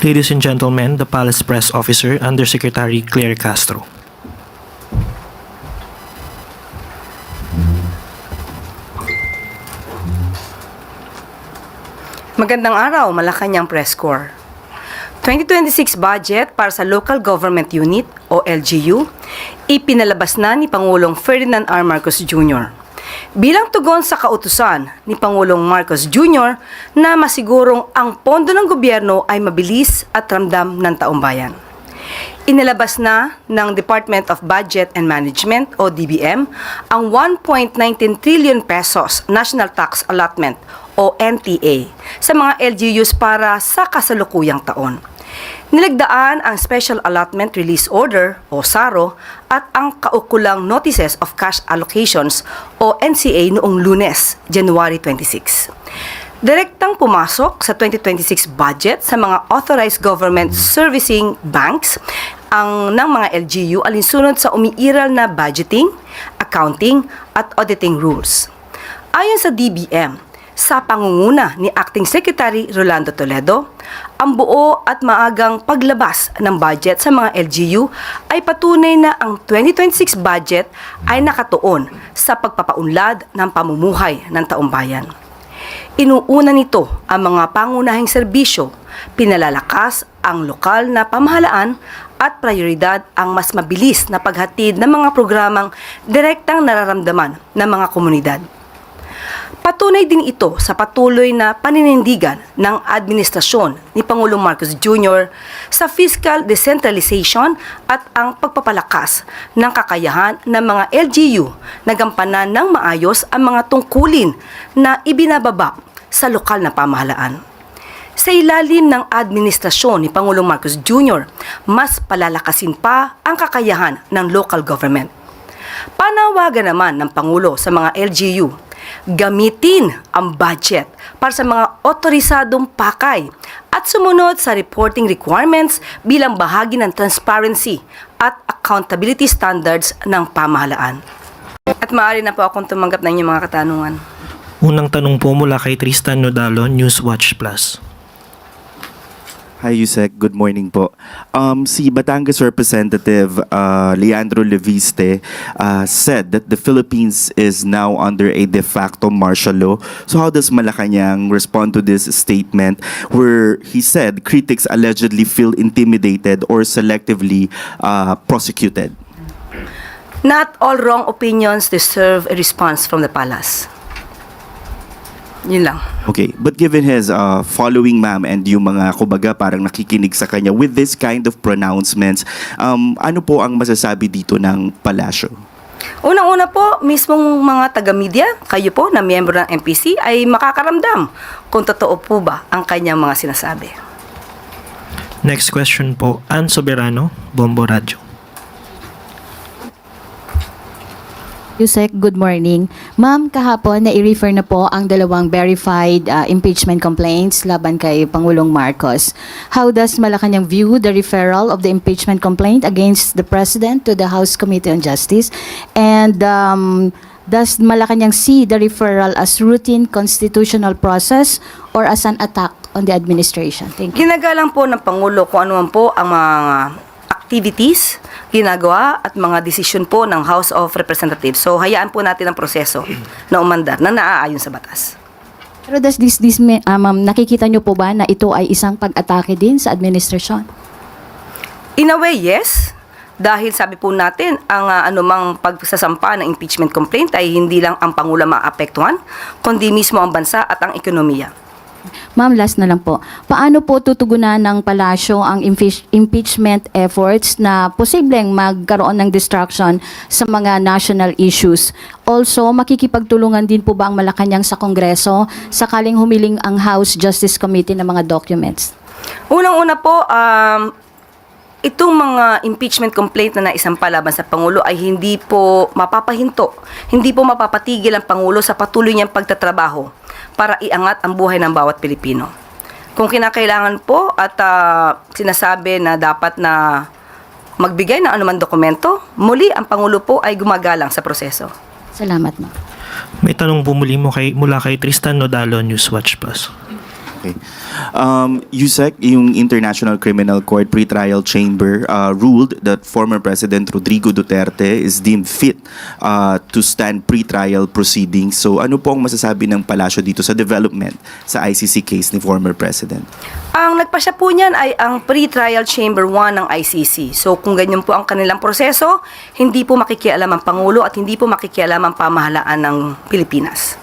Ladies and gentlemen, the Palace Press Officer, Undersecretary Claire Castro. Magandang araw, Malacanang Press Corps. 2026 budget para sa Local Government Unit o LGU, ipinalabas na ni Pangulong Ferdinand R. Marcos Jr. bilang tugon sa kautusan ni Pangulong Marcos Jr. na masigurong ang pondo ng gobyerno ay mabilis at ramdam ng taumbayan. Inilabas na ng Department of Budget and Management o DBM ang 1.19 trillion pesos National Tax Allotment o NTA sa mga LGUs para sa kasalukuyang taon. Nilagdaan ang Special Allotment Release Order o SARO at ang kaukulang Notices of Cash Allocations o NCA noong Lunes, January 26. Direktang pumasok sa 2026 budget sa mga authorized government servicing banks ang ng mga LGU alinsunod sa umiiral na budgeting, accounting at auditing rules. Ayon sa DBM, sa pangunguna ni Acting Secretary Rolando Toledo, ang buo at maagang paglabas ng budget sa mga LGU ay patunay na ang 2026 budget ay nakatuon sa pagpapaunlad ng pamumuhay ng taumbayan. Inuuna nito ang mga pangunahing serbisyo, pinalalakas ang lokal na pamahalaan at prioridad ang mas mabilis na paghatid ng mga programang direktang nararamdaman ng mga komunidad. Patunay din ito sa patuloy na paninindigan ng administrasyon ni Pangulong Marcos Jr. sa fiscal decentralization at ang pagpapalakas ng kakayahan ng mga LGU na gampanan ng maayos ang mga tungkulin na ibinababa sa lokal na pamahalaan. Sa ilalim ng administrasyon ni Pangulong Marcos Jr., mas palalakasin pa ang kakayahan ng local government. Panawagan naman ng Pangulo sa mga LGU, gamitin ang budget para sa mga otorisadong pakay at sumunod sa reporting requirements bilang bahagi ng transparency at accountability standards ng pamahalaan. At maaari na po akong tumanggap ng inyong mga katanungan. Unang tanong po mula kay Tristan Nodalo, Newswatch Plus. Hi, Yusek. Good morning po. Si Batangas Representative Leandro Leviste said that the Philippines is now under a de facto martial law. So how does Malacanang respond to this statement where he said critics allegedly feel intimidated or selectively prosecuted? Not all wrong opinions deserve a response from the palace. Yun lang. Okay, but given his following, ma'am, and yung mga kumbaga parang nakikinig sa kanya with this kind of pronouncements, ano po ang masasabi dito ng palasyo? Unang-una po, mismong mga taga-media, kayo po na miyembro ng MPC ay makakaramdam kung totoo po ba ang kanyang mga sinasabi. Next question po, Ann Soberano, Bombo Radio. Yusek, good morning. Ma'am, kahapon na i-refer na po ang dalawang verified impeachment complaints laban kay Pangulong Marcos. How does Malacanang view the referral of the impeachment complaint against the President to the House Committee on Justice? And does Malacanang see the referral as routine constitutional process or as an attack on the administration? Thank you. Ginagalang po ng Pangulo kung ano man po ang mga activities, ginagawa at mga desisyon po ng House of Representatives. So, hayaan po natin ang proseso na umandar na naaayon sa batas. Pero does ma'am, nakikita niyo po ba na ito ay isang pag-atake din sa administrasyon? In a way, yes. Dahil sabi po natin, ang anumang pagsasampa ng impeachment complaint ay hindi lang ang Pangulo maapektuhan, kundi mismo ang bansa at ang ekonomiya. Ma'am, last na lang po. Paano po tutugunan ng palasyo ang impeachment efforts na posibleng magkaroon ng distraction sa mga national issues? Also, makikipagtulungan din po ba ang Malacanang sa Kongreso sakaling humiling ang House Justice Committee ng mga documents? Unang-una po, itong mga impeachment complaint na naisampa laban sa Pangulo ay hindi po mapapahinto, hindi po mapapatigil ang Pangulo sa patuloy niyang pagtatrabaho para iangat ang buhay ng bawat Pilipino. Kung kinakailangan po at sinasabi na dapat na magbigay ng anumang dokumento, muli ang Pangulo po ay gumagalang sa proseso. Salamat, ma'am. May tanong po muli mula kay Tristan Nodalo, Newswatch Plus. Okay. Yusek, yung International Criminal Court Pretrial Chamber ruled that former President Rodrigo Duterte is deemed fit to stand pretrial proceedings. So ano po ang masasabi ng palasyo dito sa development sa ICC case ni former President? Ang nagpasya po niyan ay ang Pre-Trial Chamber 1 ng ICC. So kung ganyan po ang kanilang proseso, hindi po makikialam ang Pangulo at hindi po makikialam ang pamahalaan ng Pilipinas.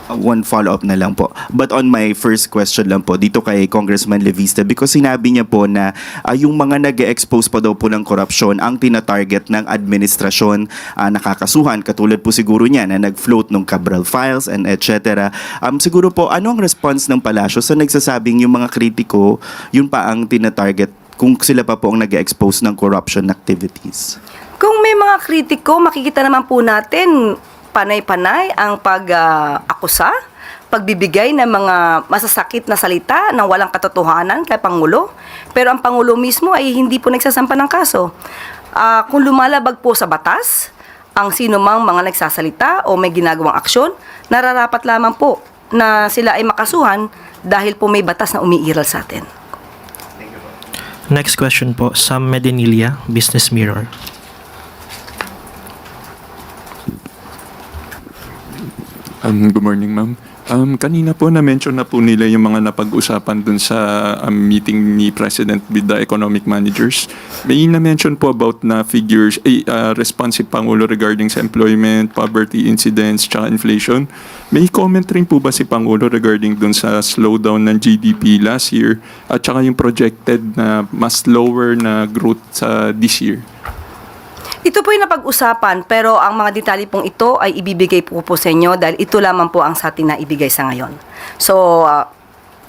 One follow-up na lang po. But on my first question lang po, dito kay Congressman Levista, because sinabi niya po na yung mga nag-expose pa daw po ng korupsyon ang tina-target ng administrasyon nakakasuhan, katulad po siguro niya na nag-float ng Cabral Files and etc. Siguro po, ano ang response ng palasyo sa nagsasabing yung mga kritiko, yun pa ang tina-target kung sila pa po ang nag-expose ng corruption activities? Kung may mga kritiko, makikita naman po natin panay-panay ang pag-akusa, pagbibigay ng mga masasakit na salita na walang katotohanan kay Pangulo. Pero ang Pangulo mismo ay hindi po nagsasampa ng kaso. Kung lumalabag po sa batas, ang sino mang mga nagsasalita o may ginagawang aksyon, nararapat lamang po na sila ay makasuhan dahil po may batas na umiiral sa atin. Next question po, Sam Medinilla, Business Mirror. Good morning, ma'am. Kanina po na-mention na po nila yung mga napag-usapan dun sa meeting ni President with the economic managers. May na-mention po about na figures, response si Pangulo regarding sa employment, poverty incidence, tsaka inflation. May comment rin po ba si Pangulo regarding dun sa slowdown ng GDP last year at tsaka yung projected na mas lower na growth sa this year? Ito po yung napag-usapan, pero ang mga detalye pong ito ay ibibigay po sa inyo dahil ito lamang po ang sa atin na ibigay sa ngayon. So,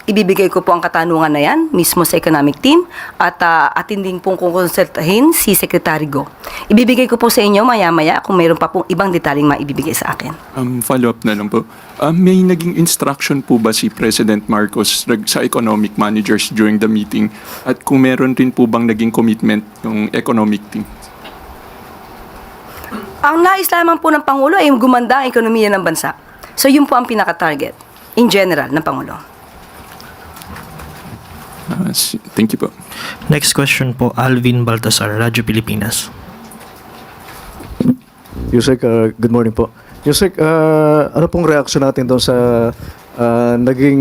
ibibigay ko po ang katanungan na yan mismo sa economic team at atin din pong kukonsultahin si Secretary Go. Ibibigay ko po sa inyo maya-maya kung mayroon pa pong ibang detalyeng maibibigay sa akin. Follow-up na lang po. May naging instruction po ba si President Marcos sa economic managers during the meeting? At kung meron rin po bang naging commitment ng economic team? Ang nais lamang po ng Pangulo ay gumanda ang ekonomiya ng bansa. So yun po ang pinaka-target in general ng Pangulo. Thank you po. Next question po, Alvin Baltasar, Radyo Pilipinas. Yusek, good morning po. Yusek, ano pong reaction natin doon sa naging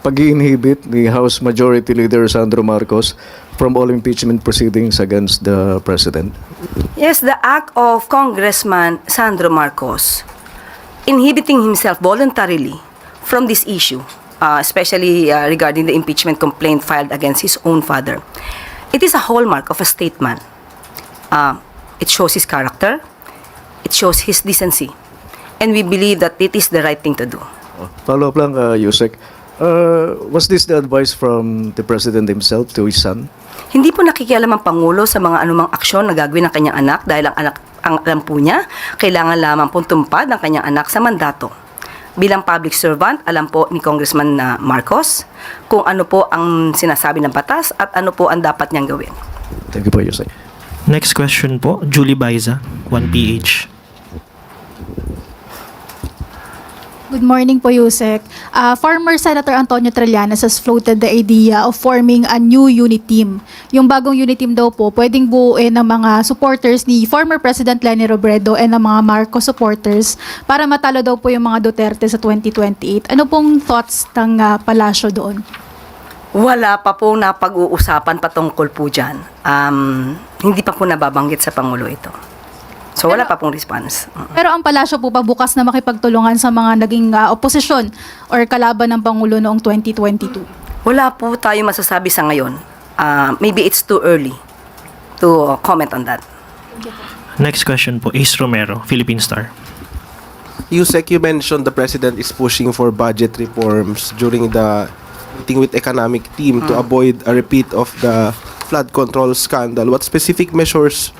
pag-i-inhibit ni House Majority Leader Sandro Marcos from all impeachment proceedings against the President? Yes, the act of Congressman Sandro Marcos inhibiting himself voluntarily from this issue, especially regarding the impeachment complaint filed against his own father. It is a hallmark of a statesman. It shows his character, it shows his decency, and we believe that it is the right thing to do. Follow-up lang, Yusek. Was this the advice from the President himself to his son? Hindi po nakikialam ang Pangulo sa mga anumang aksyon na gagawin ng kanyang anak dahil ang alam po niya, kailangan lamang pong tumpad ng kanyang anak sa mandato. Bilang public servant, alam po ni Congressman Marcos kung ano po ang sinasabi ng batas at ano po ang dapat niyang gawin. Thank you po, Yusek. Next question po, Julie Baiza, 1PH. Good morning po, Yusek. Former Senator Antonio Trillanes has floated the idea of forming a new unit team. Yung bagong unit team daw po, pwedeng buuin ng mga supporters ni former President Leni Robredo and ng mga Marcos supporters para matalo daw po yung mga Duterte sa 2028. Ano pong thoughts ng palasyo doon? Wala pa po na pag-uusapan patungkol po dyan. Hindi pa po nababanggit sa Pangulo ito. So wala pa pong response. Pero ang palasyo po ba bukas na makipagtulungan sa mga naging oposisyon or kalaban ng Pangulo noong 2022? Wala po tayo masasabi sa ngayon. Maybe it's too early to comment on that. Next question po, Ace Romero, Philippine Star. Yusek, you mentioned the President is pushing for budget reforms during the meeting with economic team to avoid a repeat of the flood control scandal. What specific measures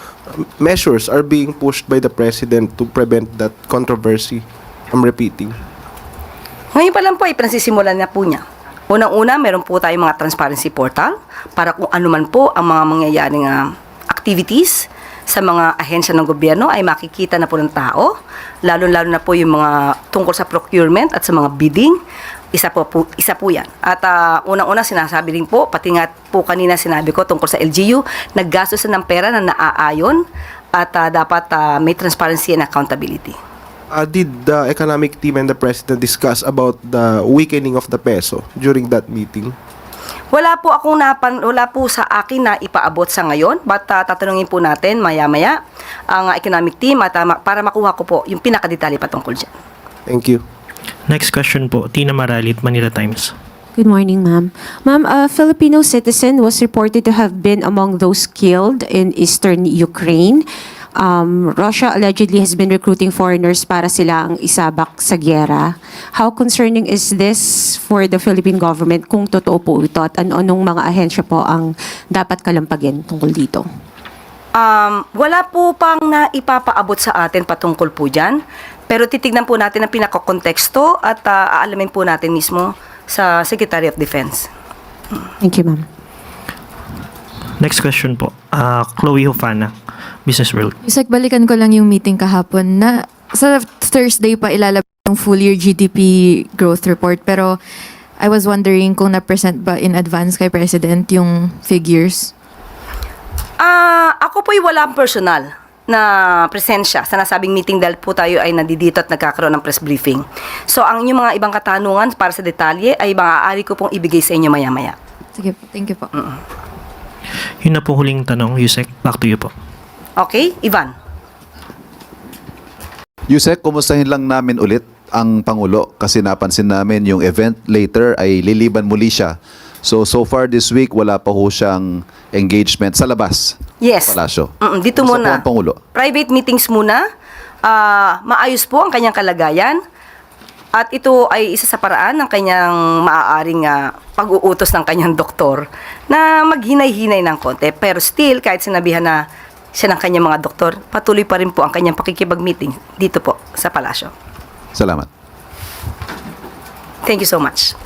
are being pushed by the President to prevent that controversy from repeating? Ngayon pa lang po ay pinasisimulan na po niya. Unang-una, meron po tayong mga transparency portal para kung ano man po ang mga mangyayaring activities sa mga ahensya ng gobyerno ay makikita na po ng tao, lalo-lalo na po yung mga tungkol sa procurement at sa mga bidding. Isa po yan. At unang-una sinasabi rin po, pati nga po kanina sinabi ko tungkol sa LGU, naggastos na ng pera na naaayon at dapat may transparency and accountability. Did the economic team and the president discuss about the weakening of the peso during that meeting? Wala po sa akin na ipaabot sa ngayon, but tatanungin po natin maya-maya ang economic team at para makuha ko po yung pinakadetalye patungkol dyan. Thank you. Next question po, Tina Maralit, Manila Times. Good morning, ma'am. Ma'am, a Filipino citizen was reported to have been among those killed in eastern Ukraine. Russia allegedly has been recruiting foreigners para sila ang isabak sa gyera. How concerning is this for the Philippine government kung totoo po ito at anong mga ahensya po ang dapat kalampagin tungkol dito? Wala po pang naipapaabot sa atin patungkol po dyan. Pero titignan po natin ang pinakakonteksto at aalamin po natin mismo sa Secretary of Defense. Thank you, ma'am. Next question po, Chloe Hofana, Business World. Yusek, balikan ko lang yung meeting kahapon na sa Thursday pa ilalabas yung full year GDP growth report. Pero I was wondering kung na-present ba in advance kay President yung figures? Ako po'y walang personal na presensya sa nasabing meeting dahil po tayo ay nandito at nagkakaroon ng press briefing. So, ang inyong mga ibang katanungan para sa detalye ay maaari ko pong ibigay sa inyo maya-maya. Sige po, thank you po. Yun na po huling tanong, Yusek. Back to you po. Okay, Ivan? Yusek, kumustahin lang namin ulit ang Pangulo kasi napansin namin yung event later ay liliban muli siya. So far this week, wala pa ho siyang engagement sa labas. Yes. Palasyo. Dito Kumusta muna. po ang Pangulo? Private meetings muna. Maayos po ang kanyang kalagayan. At ito ay isa sa paraan ng kanyang maaaring pag-uutos ng kanyang doktor na maghinay-hinay ng konti. Pero still, kahit sinabihan na siya ng kanyang mga doktor, patuloy pa rin po ang kanyang pakikipag-meeting dito po sa palasyo. Salamat. Thank you so much.